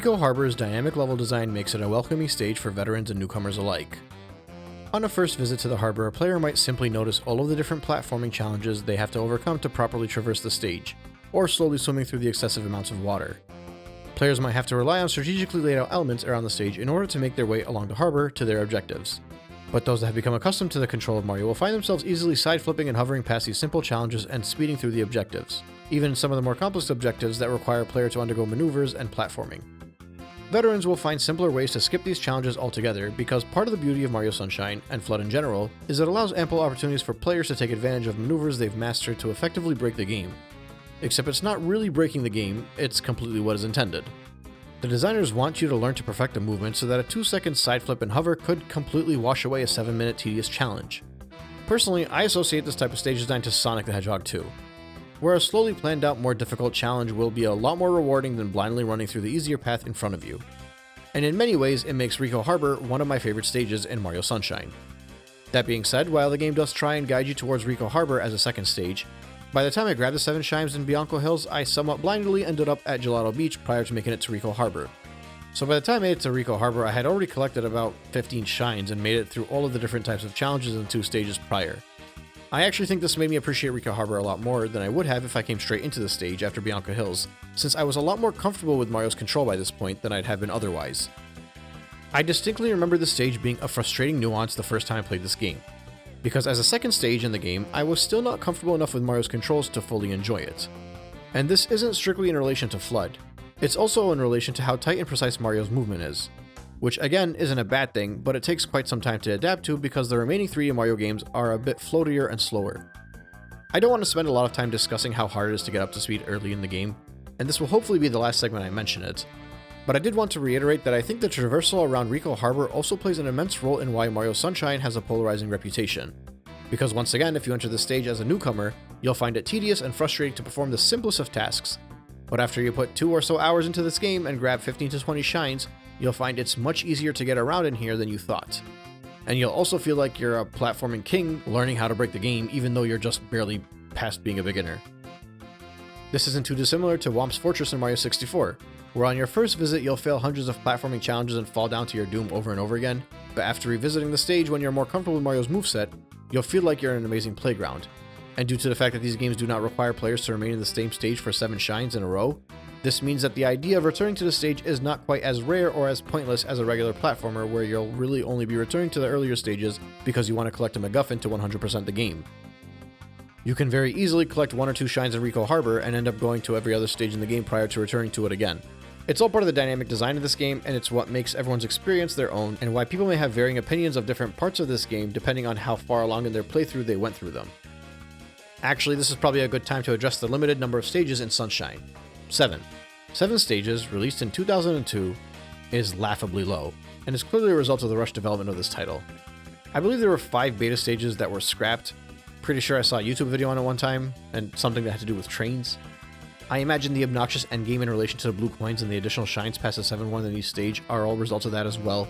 Ricco Harbor's dynamic level design makes it a welcoming stage for veterans and newcomers alike. On a first visit to the harbor, a player might simply notice all of the different platforming challenges they have to overcome to properly traverse the stage, or slowly swimming through the excessive amounts of water. Players might have to rely on strategically laid out elements around the stage in order to make their way along the harbor to their objectives. But those that have become accustomed to the control of Mario will find themselves easily side-flipping and hovering past these simple challenges and speeding through the objectives, even some of the more complex objectives that require a player to undergo maneuvers and platforming. Veterans will find simpler ways to skip these challenges altogether because part of the beauty of Mario Sunshine, and FLUDD in general, is it allows ample opportunities for players to take advantage of maneuvers they've mastered to effectively break the game. Except it's not really breaking the game, it's completely what is intended. The designers want you to learn to perfect a movement so that a 2-second side flip and hover could completely wash away a 7-minute tedious challenge. Personally, I associate this type of stage design to Sonic the Hedgehog 2, where a slowly planned out more difficult challenge will be a lot more rewarding than blindly running through the easier path in front of you. And in many ways, it makes Ricco Harbor one of my favorite stages in Mario Sunshine. That being said, while the game does try and guide you towards Ricco Harbor as a second stage, by the time I grabbed the 7 shines in Bianco Hills, I somewhat blindly ended up at Gelato Beach prior to making it to Ricco Harbor. So by the time I made it to Ricco Harbor, I had already collected about 15 shines and made it through all of the different types of challenges in 2 stages prior. I actually think this made me appreciate Ricco Harbor a lot more than I would have if I came straight into the stage after Bianco Hills, since I was a lot more comfortable with Mario's control by this point than I'd have been otherwise. I distinctly remember this stage being a frustrating nuance the first time I played this game, because as a second stage in the game, I was still not comfortable enough with Mario's controls to fully enjoy it. And this isn't strictly in relation to FLUDD, it's also in relation to how tight and precise Mario's movement is, which again isn't a bad thing, but it takes quite some time to adapt to because the remaining 3D Mario games are a bit floatier and slower. I don't want to spend a lot of time discussing how hard it is to get up to speed early in the game, and this will hopefully be the last segment I mention it, but I did want to reiterate that I think the traversal around Ricco Harbor also plays an immense role in why Mario Sunshine has a polarizing reputation. Because once again, if you enter the stage as a newcomer, you'll find it tedious and frustrating to perform the simplest of tasks. But after you put 2 or so hours into this game and grab 15 to 20 shines, you'll find it's much easier to get around in here than you thought. And you'll also feel like you're a platforming king learning how to break the game even though you're just barely past being a beginner. This isn't too dissimilar to Whomp's Fortress in Mario 64, where on your first visit you'll fail hundreds of platforming challenges and fall down to your doom over and over again, but after revisiting the stage when you're more comfortable with Mario's moveset, you'll feel like you're in an amazing playground. And due to the fact that these games do not require players to remain in the same stage for 7 shines in a row, this means that the idea of returning to the stage is not quite as rare or as pointless as a regular platformer where you'll really only be returning to the earlier stages because you want to collect a MacGuffin to 100% the game. You can very easily collect 1 or 2 shines in Ricco Harbor and end up going to every other stage in the game prior to returning to it again. It's all part of the dynamic design of this game, and it's what makes everyone's experience their own, and why people may have varying opinions of different parts of this game depending on how far along in their playthrough they went through them. Actually, this is probably a good time to address the limited number of stages in Sunshine. 7. 7 stages, released in 2002, is laughably low, and is clearly a result of the rushed development of this title. I believe there were 5 beta stages that were scrapped. Pretty sure I saw a YouTube video on it one time, and something that had to do with trains. I imagine the obnoxious endgame in relation to the blue coins and the additional shines past the 7-1 in each stage are all results of that as well.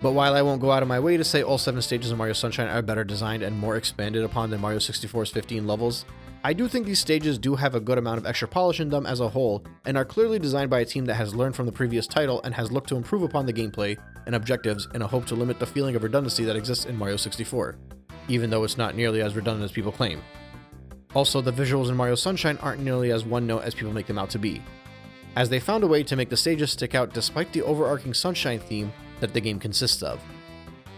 But while I won't go out of my way to say all 7 stages of Mario Sunshine are better designed and more expanded upon than Mario 64's 15 levels, I do think these stages do have a good amount of extra polish in them as a whole, and are clearly designed by a team that has learned from the previous title and has looked to improve upon the gameplay and objectives in a hope to limit the feeling of redundancy that exists in Mario 64, even though it's not nearly as redundant as people claim. Also, the visuals in Mario Sunshine aren't nearly as one-note as people make them out to be, as they found a way to make the stages stick out despite the overarching Sunshine theme that the game consists of.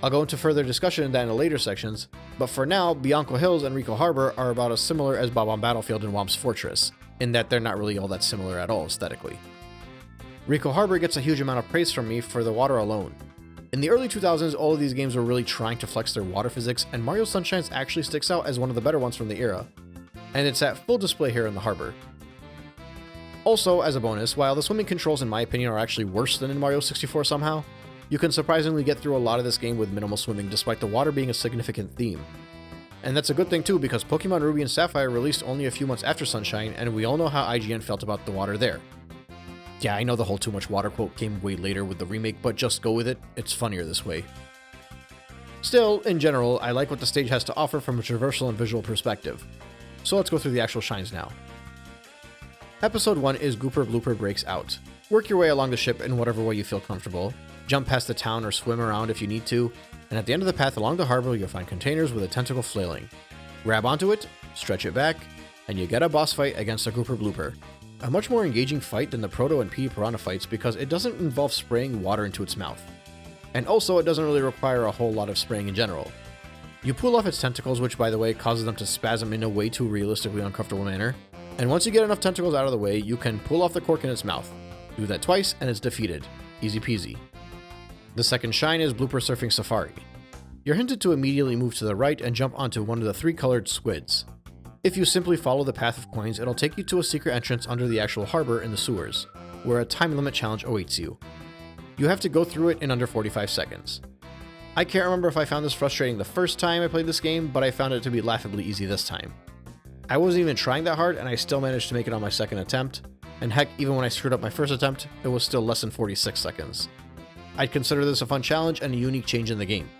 I'll go into further discussion of that in the later sections, but for now, Bianco Hills and Ricco Harbor are about as similar as Bob-omb Battlefield and Whomp's Fortress, in that they're not really all that similar at all aesthetically. Ricco Harbor gets a huge amount of praise from me for the water alone. In the early 2000s, all of these games were really trying to flex their water physics, and Mario Sunshine actually sticks out as one of the better ones from the era. And it's at full display here in the harbor. Also, as a bonus, while the swimming controls in my opinion are actually worse than in Mario 64 somehow, you can surprisingly get through a lot of this game with minimal swimming despite the water being a significant theme. And that's a good thing too, because Pokemon Ruby and Sapphire released only a few months after Sunshine, and we all know how IGN felt about the water there. Yeah, I know the whole too much water quote came way later with the remake, but just go with it, it's funnier this way. Still, in general, I like what the stage has to offer from a traversal and visual perspective. So let's go through the actual shines now. Episode 1 is Gooper Blooper Breaks Out, Work your way along the ship in whatever way you feel comfortable, jump past the town or swim around if you need to, and at the end of the path along the harbor you'll find containers with a tentacle flailing. Grab onto it, stretch it back, and you get a boss fight against a grouper blooper. A much more engaging fight than the Proto and P Piranha fights because it doesn't involve spraying water into its mouth. And also it doesn't really require a whole lot of spraying in general. You pull off its tentacles, which by the way causes them to spasm in a way too realistically uncomfortable manner, and once you get enough tentacles out of the way, you can pull off the cork in its mouth. Do that twice and it's defeated. Easy peasy. The second shine is Blooper Surfing Safari. You're hinted to immediately move to the right and jump onto one of the 3 colored squids. If you simply follow the path of coins, it'll take you to a secret entrance under the actual harbor in the sewers, where a time limit challenge awaits you. You have to go through it in under 45 seconds. I can't remember if I found this frustrating the first time I played this game, but I found it to be laughably easy this time. I wasn't even trying that hard and I still managed to make it on my second attempt, and heck, even when I screwed up my first attempt, it was still less than 46 seconds. I'd consider this a fun challenge and a unique change in the game.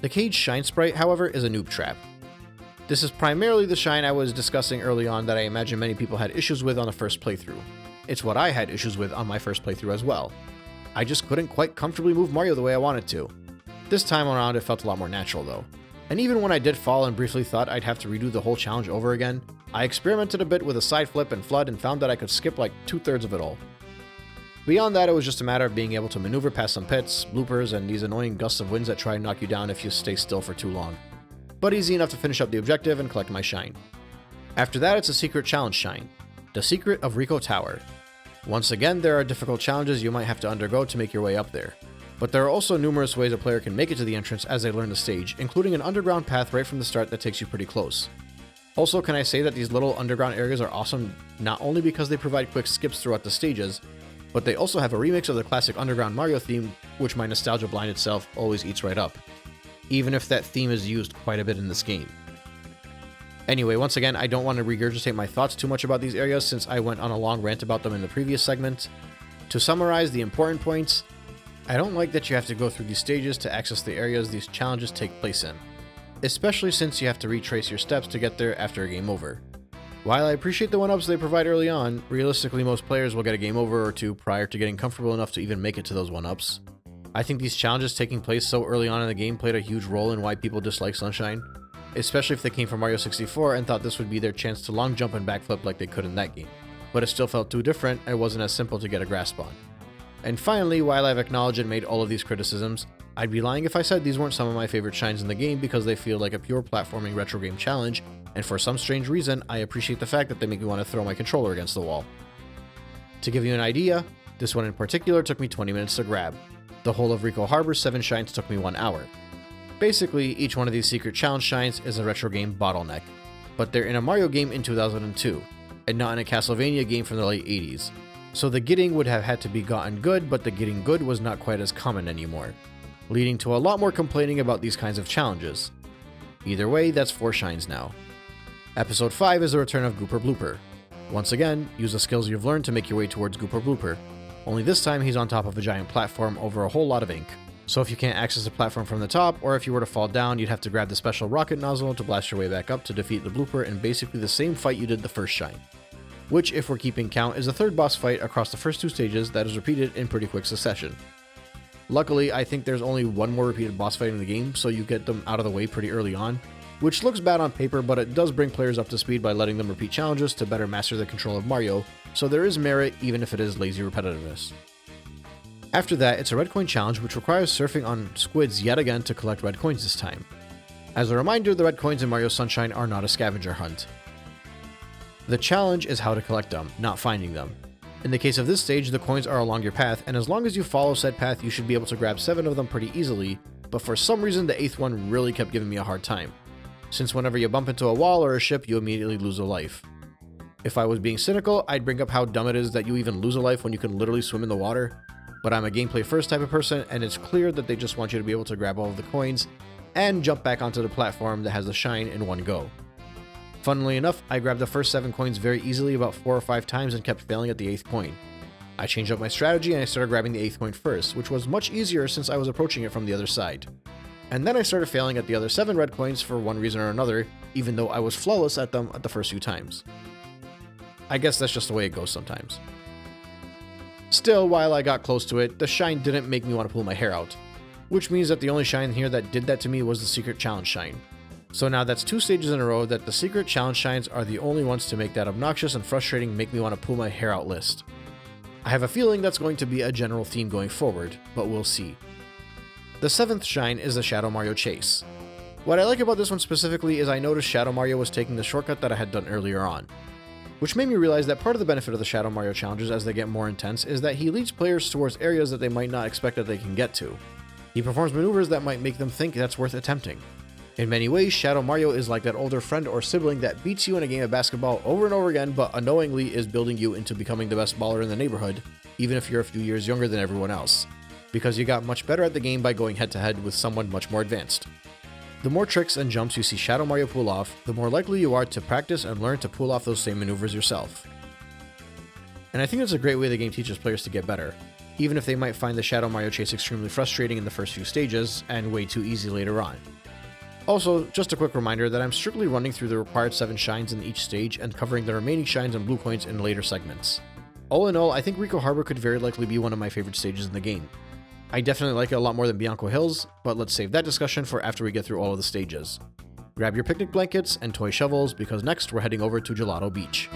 The cage shine sprite, however, is a noob trap. This is primarily the shine I was discussing early on that I imagine many people had issues with on the first playthrough. It's what I had issues with on my first playthrough as well. I just couldn't quite comfortably move Mario the way I wanted to. This time around it felt a lot more natural though. And even when I did fall and briefly thought I'd have to redo the whole challenge over again, I experimented a bit with a side flip and flood and found that I could skip like 2/3 of it all. Beyond that, it was just a matter of being able to maneuver past some pits, bloopers, and these annoying gusts of winds that try and knock you down if you stay still for too long. But easy enough to finish up the objective and collect my shine. After that, it's a secret challenge shine, the secret of Ricco Tower. Once again, there are difficult challenges you might have to undergo to make your way up there. But there are also numerous ways a player can make it to the entrance as they learn the stage, including an underground path right from the start that takes you pretty close. Also, can I say that these little underground areas are awesome not only because they provide quick skips throughout the stages, but they also have a remix of the classic underground Mario theme, which my nostalgia blinded self always eats right up, even if that theme is used quite a bit in this game. Anyway, once again, I don't want to regurgitate my thoughts too much about these areas since I went on a long rant about them in the previous segment. To summarize the important points, I don't like that you have to go through these stages to access the areas these challenges take place in, especially since you have to retrace your steps to get there after a game over. While I appreciate the 1-ups they provide early on, realistically most players will get a game over or two prior to getting comfortable enough to even make it to those 1-ups. I think these challenges taking place so early on in the game played a huge role in why people dislike Sunshine, especially if they came from Mario 64 and thought this would be their chance to long jump and backflip like they could in that game. But it still felt too different and wasn't as simple to get a grasp on. And finally, while I've acknowledged and made all of these criticisms, I'd be lying if I said these weren't some of my favorite shines in the game because they feel like a pure platforming retro game challenge, and for some strange reason, I appreciate the fact that they make me want to throw my controller against the wall. To give you an idea, this one in particular took me 20 minutes to grab. The whole of Ricco Harbor's 7 shines took me 1 hour. Basically, each one of these secret challenge shines is a retro game bottleneck, but they're in a Mario game in 2002, and not in a Castlevania game from the late 80s. So the getting would have had to be gotten good, but the getting good was not quite as common anymore, leading to a lot more complaining about these kinds of challenges. Either way, that's 4 shines now. Episode 5 is the return of Gooper Blooper. Once again, use the skills you've learned to make your way towards Gooper Blooper, only this time he's on top of a giant platform over a whole lot of ink. So if you can't access the platform from the top, or if you were to fall down, you'd have to grab the special rocket nozzle to blast your way back up to defeat the blooper in basically the same fight you did the first shine. Which, if we're keeping count, is the 3rd boss fight across the first 2 stages that is repeated in pretty quick succession. Luckily, I think there's only 1 more repeated boss fight in the game, so you get them out of the way pretty early on, which looks bad on paper, but it does bring players up to speed by letting them repeat challenges to better master the control of Mario, so there is merit even if it is lazy repetitiveness. After that, it's a red coin challenge which requires surfing on squids yet again to collect red coins this time. As a reminder, the red coins in Mario Sunshine are not a scavenger hunt. The challenge is how to collect them, not finding them. In the case of this stage, the coins are along your path, and as long as you follow said path, you should be able to grab 7 of them pretty easily, but for some reason the 8th one really kept giving me a hard time, since whenever you bump into a wall or a ship, you immediately lose a life. If I was being cynical, I'd bring up how dumb it is that you even lose a life when you can literally swim in the water, but I'm a gameplay first type of person, and it's clear that they just want you to be able to grab all of the coins and jump back onto the platform that has the shine in one go. Funnily enough, I grabbed the first 7 coins very easily about 4 or 5 times and kept failing at the 8th coin. I changed up my strategy and I started grabbing the 8th coin first, which was much easier since I was approaching it from the other side. And then I started failing at the other 7 red coins for one reason or another, even though I was flawless at them at the first few times. I guess that's just the way it goes sometimes. Still, while I got close to it, the shine didn't make me want to pull my hair out, which means that the only shine here that did that to me was the secret challenge shine. So now that's 2 stages in a row that the secret challenge shines are the only ones to make that obnoxious and frustrating make me want to pull my hair out list. I have a feeling that's going to be a general theme going forward, but we'll see. The 7th shine is the Shadow Mario Chase. What I like about this one specifically is I noticed Shadow Mario was taking the shortcut that I had done earlier on, which made me realize that part of the benefit of the Shadow Mario challenges as they get more intense is that he leads players towards areas that they might not expect that they can get to. He performs maneuvers that might make them think that's worth attempting. In many ways, Shadow Mario is like that older friend or sibling that beats you in a game of basketball over and over again, but unknowingly is building you into becoming the best baller in the neighborhood, even if you're a few years younger than everyone else, because you got much better at the game by going head to head with someone much more advanced. The more tricks and jumps you see Shadow Mario pull off, the more likely you are to practice and learn to pull off those same maneuvers yourself. And I think that's a great way the game teaches players to get better, even if they might find the Shadow Mario Chase extremely frustrating in the first few stages, and way too easy later on. Also, just a quick reminder that I'm strictly running through the required 7 shines in each stage and covering the remaining shines and blue coins in later segments. All in all, I think Ricco Harbor could very likely be one of my favorite stages in the game. I definitely like it a lot more than Bianco Hills, but let's save that discussion for after we get through all of the stages. Grab your picnic blankets and toy shovels because next we're heading over to Gelato Beach.